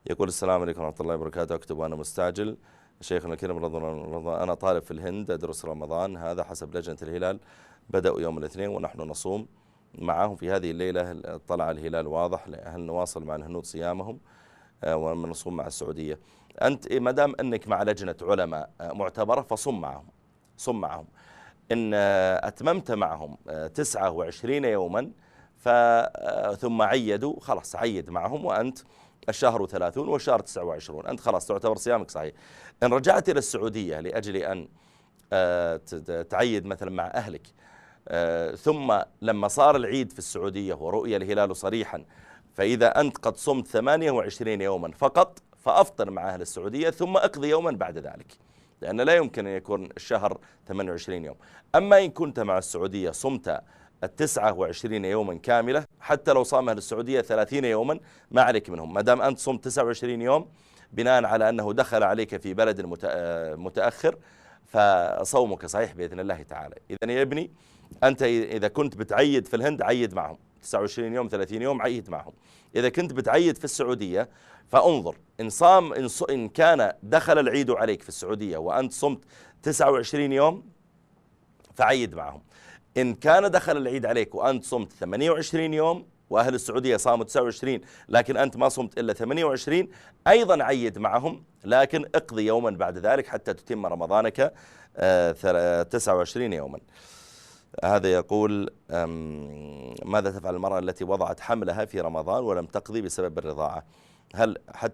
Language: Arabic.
يقول السلام عليكم ورحمة الله وبركاته. أكتب وأنا مستعجل. شيخنا الكريم أنا طالب في الهند أدرس رمضان هذا حسب لجنة الهلال، بدأوا يوم الاثنين ونحن نصوم معهم في هذه الليلة. طلع الهلال واضح، هل نواصل مع الهنود صيامهم ونصوم مع السعودية؟ أنت ما دام أنك مع لجنة علماء معتبرة فصم معهم، صم معهم. إن أتممت معهم 29 يوما ثم عيدوا، خلاص عيد معهم، وأنت الشهر 30 والشهر 29 أنت خلاص تعتبر صيامك صحيح. إن رجعت إلى السعودية لأجل أن تعيد مثلا مع أهلك، ثم لما صار العيد في السعودية ورؤية الهلال صريحا، فإذا أنت قد صمت 28 يوما فقط فأفطر مع أهل السعودية ثم اقضي يوما بعد ذلك، لأن لا يمكن أن يكون الشهر 28 يوم. أما إن كنت مع السعودية صمت 29 يوما كاملة، حتى لو صام أهل السعودية 30 يوما ما عليك منهم، ما دام أنت صمت 29 يوم بناء على أنه دخل عليك في بلد متأخر، فصومك صحيح بإذن الله تعالى. إذن يا ابني، أنت إذا كنت بتعيد في الهند عيد معهم 29 يوم 30 يوم، عيد معهم. إذا كنت بتعيد في السعودية فانظر، إن كان دخل العيد عليك في السعودية وأنت صمت 29 يوم فعيد معهم. إن كان دخل العيد عليك وأنت صمت 28 يوم وأهل السعودية صاموا 29 لكن أنت ما صمت إلا 28، أيضا عيد معهم، لكن اقضي يوما بعد ذلك حتى تتم رمضانك 29 يوما. هذا يقول ماذا تفعل المرأة التي وضعت حملها في رمضان ولم تقضي بسبب الرضاعة؟ هل حتى